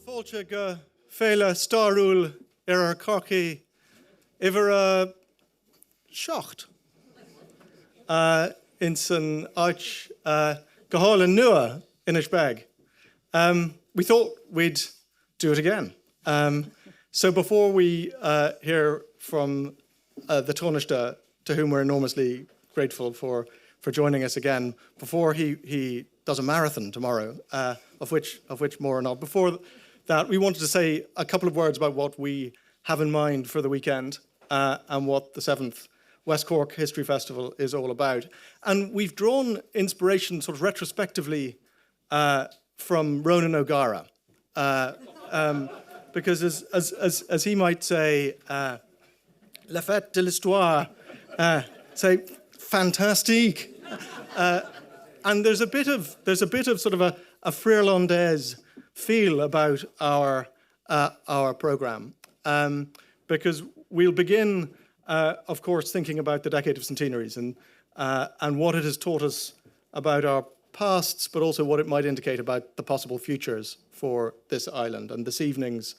Fáilte go féile starúil ar Corcaí iver seacht in san áit go hála nua Inish bag. We thought we'd do it again. So before we hear from the Tánaiste, to whom we're enormously grateful for joining us again, before he does a marathon tomorrow, of which more or not. Before that, we wanted to say a couple of words about what we have in mind for the weekend and what the 7th West Cork History Festival is all about. And we've drawn inspiration sort of retrospectively from Ronan O'Gara. Because as he might say, la fête de l'histoire, say fantastique. And there's a bit of sort of a Freerlandaise feel about our programme, because we'll begin, of course, thinking about the decade of centenaries and what it has taught us about our pasts, but also what it might indicate about the possible futures for this island. And this evening's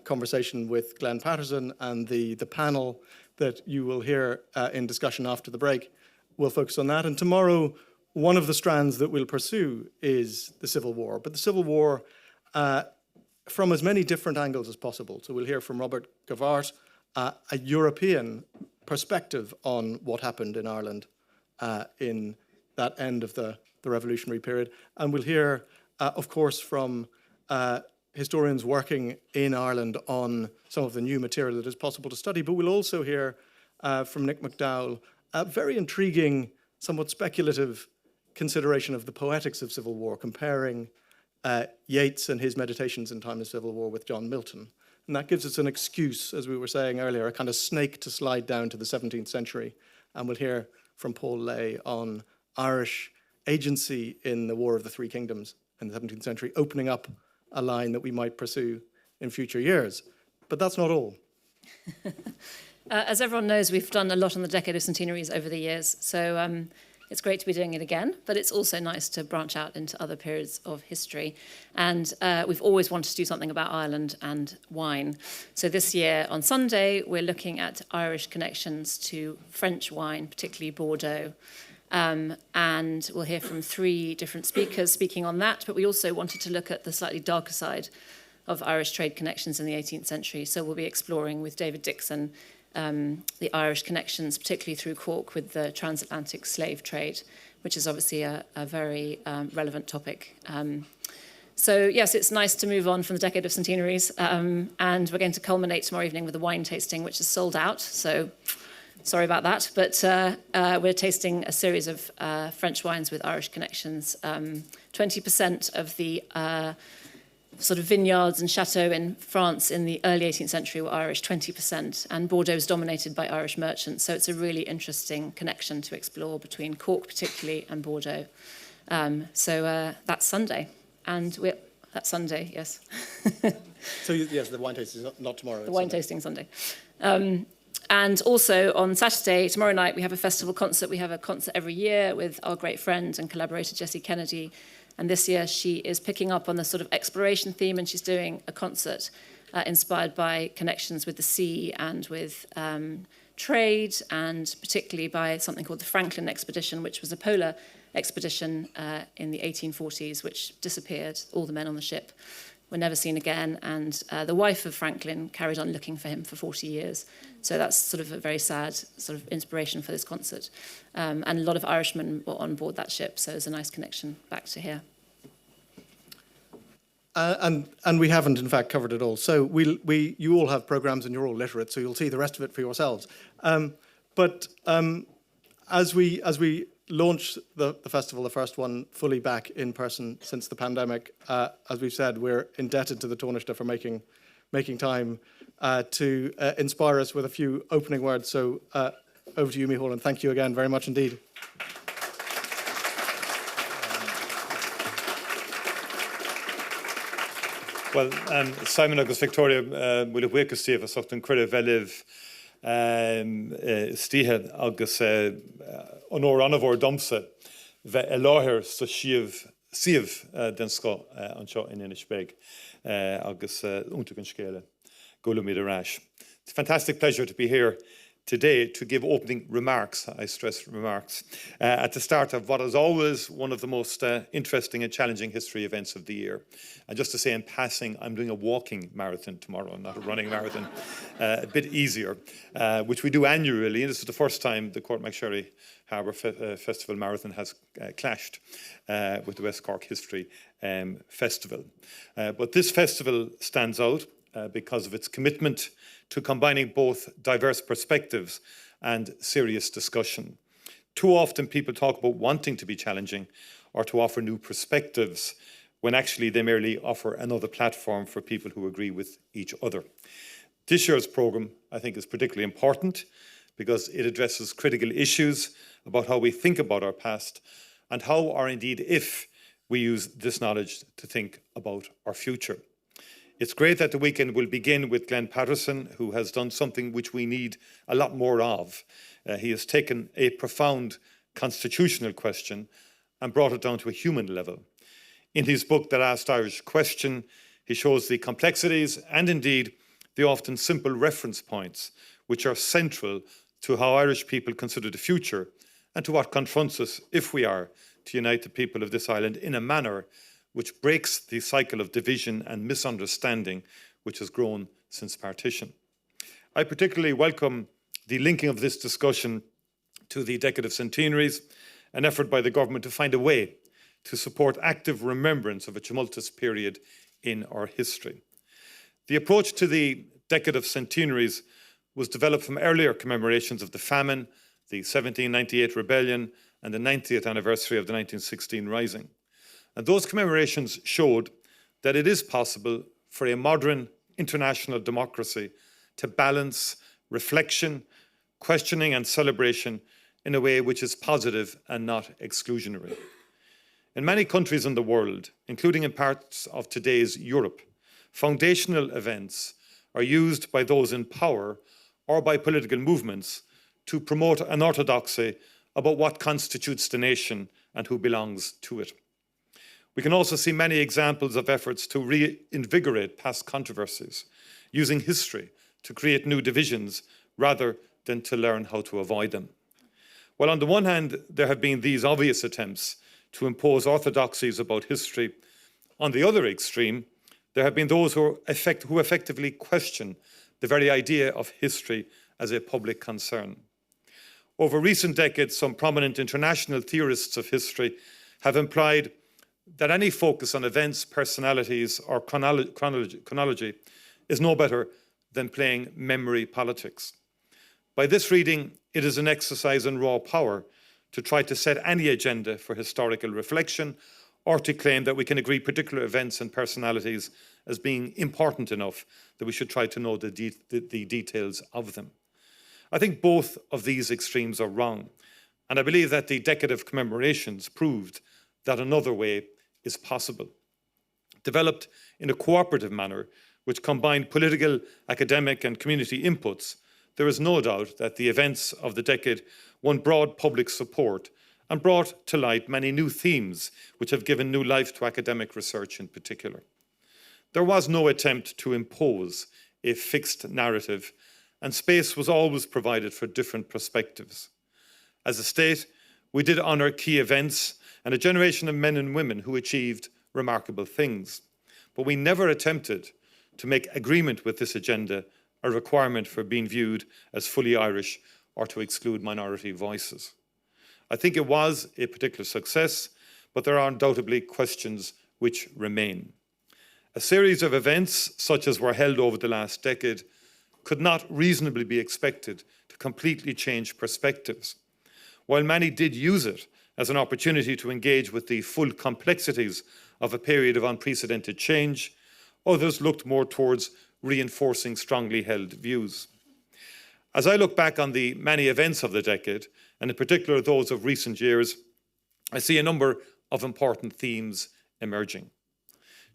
conversation with Glenn Patterson and the panel that you will hear in discussion after the break will focus on that. And tomorrow, one of the strands that we'll pursue is the Civil War, but the Civil War from as many different angles as possible. So we'll hear from Robert Gavart, a European perspective on what happened in Ireland in that end of the revolutionary period. And we'll hear, of course, from historians working in Ireland on some of the new material that is possible to study. But we'll also hear from Nick McDowell a very intriguing, somewhat speculative consideration of the poetics of civil war, comparing Yeats and his meditations in time of civil war with John Milton. And that gives us an excuse, as we were saying earlier, a kind of snake to slide down to the 17th century. And we'll hear from Paul Lay on Irish agency in the War of the Three Kingdoms in the 17th century, opening up a line that we might pursue in future years. But that's not all. As everyone knows, we've done a lot on the decade of centenaries over the years, so it's great to be doing it again, but it's also nice to branch out into other periods of history. And we've always wanted to do something about Ireland and wine. So this year on Sunday, we're looking at Irish connections to French wine, particularly Bordeaux. And we'll hear from 3 different speakers speaking on that, but we also wanted to look at the slightly darker side of Irish trade connections in the 18th century. So we'll be exploring with David Dixon the Irish connections, particularly through Cork with the transatlantic slave trade, which is obviously a very relevant topic. So yes, it's nice to move on from the decade of centenaries, and we're going to culminate tomorrow evening with a wine tasting, which is sold out, so sorry about that, but we're tasting a series of French wines with Irish connections. 20% of the sort of vineyards and chateaux in France in the early 18th century were Irish, 20%, and Bordeaux is dominated by Irish merchants, so it's a really interesting connection to explore between Cork particularly and Bordeaux. So that's Sunday, and that's Sunday, yes. So yes, the wine tasting is not tomorrow. The wine tasting Sunday. And also on Saturday, tomorrow night, we have a festival concert. We have a concert every year with our great friend and collaborator, Jessie Kennedy. And this year, she is picking up on the sort of exploration theme, and she's doing a concert inspired by connections with the sea and with trade, and particularly by something called the Franklin Expedition, which was a polar expedition in the 1840s, which disappeared. All the men on the ship were never seen again, and the wife of Franklin carried on looking for him for 40 years. So that's sort of a very sad sort of inspiration for this concert. And a lot of Irishmen were on board that ship, so there's a nice connection back to here. And we haven't, in fact, covered it all. So you all have programmes and you're all literate, so you'll see the rest of it for yourselves. But as we launch the festival, the first one fully back in person since the pandemic, as we've said, we're indebted to the Tánaiste for making time to inspire us with a few opening words. So over to you, Micheál, and thank you again very much indeed. Well, Simon and Victoria will wake us to something quite relative. Steve agus onór anmhór domsa bheith láthir sa siomh siamh den sco anseo in Inish beg agus únta an scéile golamid arás. It's a fantastic pleasure to be here today to give opening remarks, I stress remarks, at the start of what is always one of the most interesting and challenging history events of the year. And just to say in passing, I'm doing a walking marathon tomorrow, not a running marathon, a bit easier, which we do annually. And this is the first time the Cork Harbour Festival Marathon has clashed with the West Cork History Festival. But this festival stands out because of its commitment to combining both diverse perspectives and serious discussion. Too often people talk about wanting to be challenging or to offer new perspectives when actually they merely offer another platform for people who agree with each other. This year's programme, I think, is particularly important because it addresses critical issues about how we think about our past and how, or indeed if, we use this knowledge to think about our future. It's great that the weekend will begin with Glenn Patterson, who has done something which we need a lot more of. He has taken a profound constitutional question and brought it down to a human level. In his book, The Last Irish Question, he shows the complexities and indeed the often simple reference points which are central to how Irish people consider the future and to what confronts us if we are to unite the people of this island in a manner which breaks the cycle of division and misunderstanding which has grown since partition. I particularly welcome the linking of this discussion to the Decade of Centenaries, an effort by the government to find a way to support active remembrance of a tumultuous period in our history. The approach to the Decade of Centenaries was developed from earlier commemorations of the famine, the 1798 rebellion, and the 90th anniversary of the 1916 Rising. And those commemorations showed that it is possible for a modern international democracy to balance reflection, questioning and celebration in a way which is positive and not exclusionary. In many countries in the world, including in parts of today's Europe, foundational events are used by those in power or by political movements to promote an orthodoxy about what constitutes the nation and who belongs to it. We can also see many examples of efforts to reinvigorate past controversies, using history to create new divisions rather than to learn how to avoid them. While on the one hand, there have been these obvious attempts to impose orthodoxies about history, on the other extreme, there have been those who effectively question the very idea of history as a public concern. Over recent decades, some prominent international theorists of history have implied that any focus on events, personalities, or chronology is no better than playing memory politics. By this reading, it is an exercise in raw power to try to set any agenda for historical reflection or to claim that we can agree particular events and personalities as being important enough that we should try to know the details of them. I think both of these extremes are wrong, and I believe that the decade of commemorations proved that another way is possible. Developed in a cooperative manner, which combined political, academic and community inputs, there is no doubt that the events of the decade won broad public support and brought to light many new themes which have given new life to academic research in particular. There was no attempt to impose a fixed narrative, and space was always provided for different perspectives. As a state, we did honour key events and a generation of men and women who achieved remarkable things. But we never attempted to make agreement with this agenda a requirement for being viewed as fully Irish or to exclude minority voices. I think it was a particular success, but there are undoubtedly questions which remain. A series of events, such as were held over the last decade, could not reasonably be expected to completely change perspectives. While many did use it as an opportunity to engage with the full complexities of a period of unprecedented change, others looked more towards reinforcing strongly held views. As I look back on the many events of the decade, and in particular those of recent years, I see a number of important themes emerging.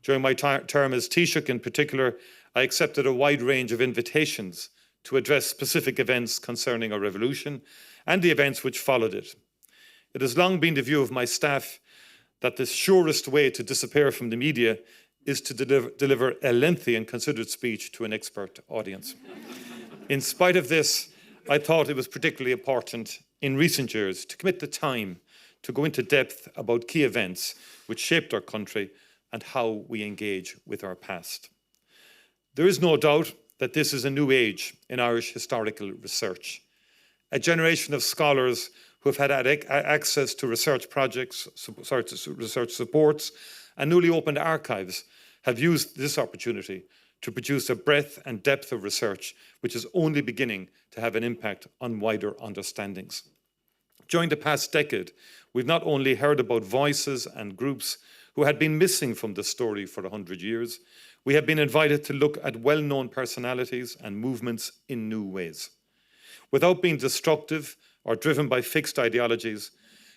During my term as Taoiseach in particular, I accepted a wide range of invitations to address specific events concerning our revolution and the events which followed it. It has long been the view of my staff that the surest way to disappear from the media is to deliver a lengthy and considered speech to an expert audience. In spite of this, I thought it was particularly important in recent years to commit the time to go into depth about key events which shaped our country and how we engage with our past. There is no doubt that this is a new age in Irish historical research. A generation of scholars who have had access to research projects, research supports, and newly opened archives have used this opportunity to produce a breadth and depth of research which is only beginning to have an impact on wider understandings. During the past decade, we've not only heard about voices and groups who had been missing from the story for 100 years, we have been invited to look at well-known personalities and movements in new ways. Without being destructive or driven by fixed ideologies,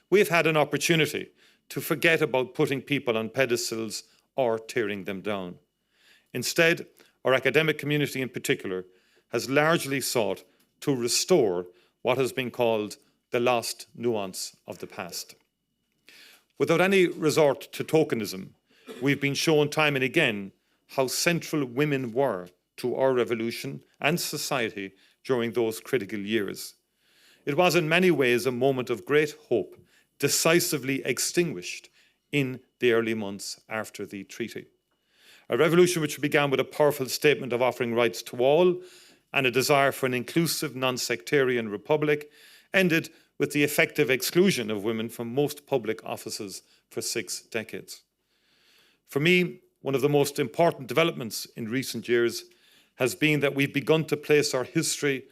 we have had an opportunity to forget about putting people on pedestals or tearing them down. Instead, our academic community in particular has largely sought to restore what has been called the lost nuance of the past. Without any resort to tokenism, we've been shown time and again how central women were to our revolution and society during those critical years. It was in many ways a moment of great hope, decisively extinguished in the early months after the treaty. A revolution which began with a powerful statement of offering rights to all and a desire for an inclusive, non-sectarian republic ended with the effective exclusion of women from most public offices for 6 decades. For me, one of the most important developments in recent years has been that we've begun to place our history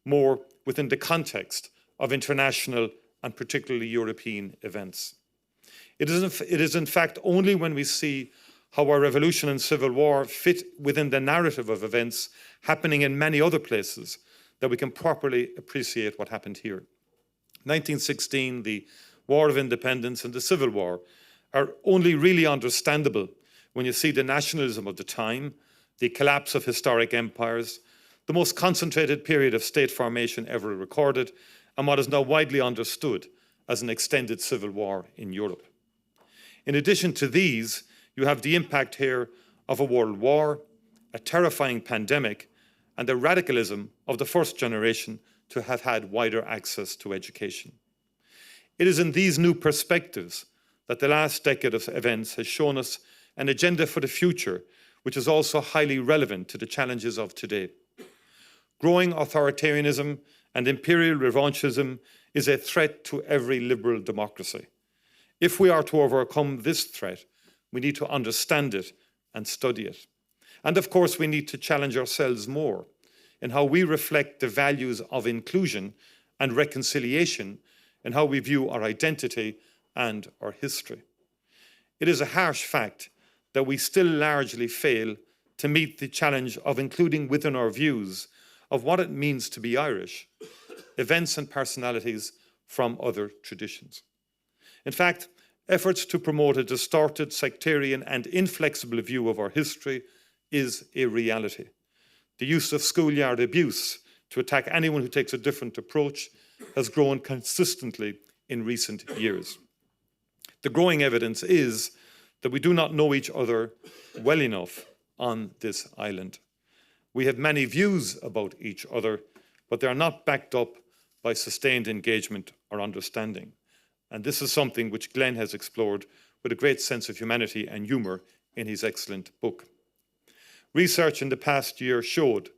more within the context of international and particularly European events. It is in fact only when we see how our revolution and civil war fit within the narrative of events happening in many other places that we can properly appreciate what happened here. 1916, the War of Independence and the Civil War are only really understandable when you see the nationalism of the time, the collapse of historic empires, the most concentrated period of state formation ever recorded, and what is now widely understood as an extended civil war in Europe. In addition to these, you have the impact here of a world war, a terrifying pandemic, and the radicalism of the first generation to have had wider access to education. It is in these new perspectives that the last decade of events has shown us an agenda for the future, which is also highly relevant to the challenges of today. Growing authoritarianism and imperial revanchism is a threat to every liberal democracy. If we are to overcome this threat, we need to understand it and study it. And of course, we need to challenge ourselves more in how we reflect the values of inclusion and reconciliation in how we view our identity and our history. It is a harsh fact that we still largely fail to meet the challenge of including within our views of what it means to be Irish, events and personalities from other traditions. In fact, efforts to promote a distorted, sectarian and inflexible view of our history is a reality. The use of schoolyard abuse to attack anyone who takes a different approach has grown consistently in recent years. The growing evidence is that we do not know each other well enough on this island. We have many views about each other, but they are not backed up by sustained engagement or understanding. And this is something which Glenn has explored with a great sense of humanity and humour in his excellent book. Research in the past year showed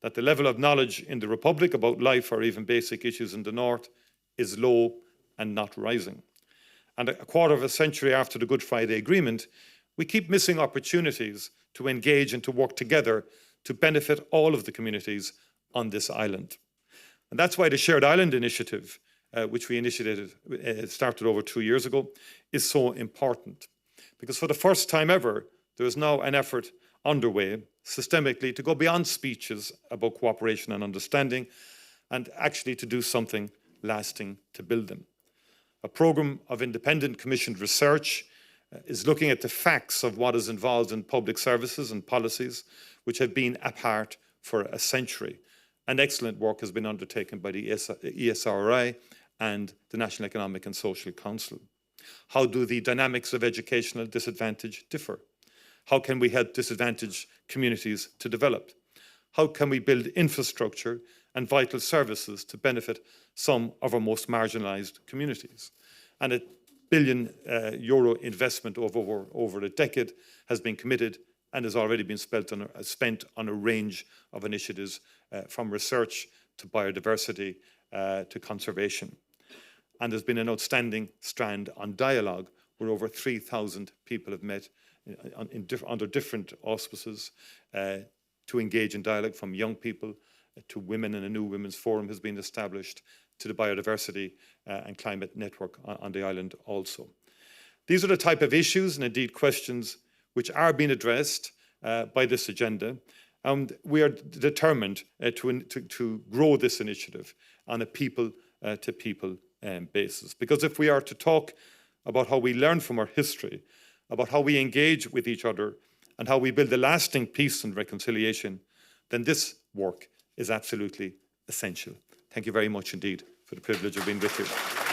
that the level of knowledge in the Republic about life or even basic issues in the North is low and not rising. And a quarter of a century after the Good Friday Agreement, we keep missing opportunities to engage and to work together to benefit all of the communities on this island. And that's why the Shared Island Initiative, which we started over 2 years ago, is so important. Because for the first time ever, there is now an effort underway systemically to go beyond speeches about cooperation and understanding and actually to do something lasting to build them. A programme of independent commissioned research is looking at the facts of what is involved in public services and policies which have been apart for a century. And excellent work has been undertaken by the ESRI and the National Economic and Social Council. How do the dynamics of educational disadvantage differ? How can we help disadvantaged communities to develop? How can we build infrastructure and vital services to benefit some of our most marginalised communities? And €1 billion investment over a decade has been committed and has already been spent on a range of initiatives, from research to biodiversity to conservation. And there's been an outstanding strand on dialogue, where over 3,000 people have met under different auspices to engage in dialogue, from young people to women, and a new women's forum has been established, to the biodiversity and climate network on the island also. These are the type of issues and indeed questions which are being addressed by this agenda. And we are determined to grow this initiative on a people-to-people basis. Because if we are to talk about how we learn from our history, about how we engage with each other, and how we build a lasting peace and reconciliation, then this work is absolutely essential. Thank you very much indeed for the privilege of being with you.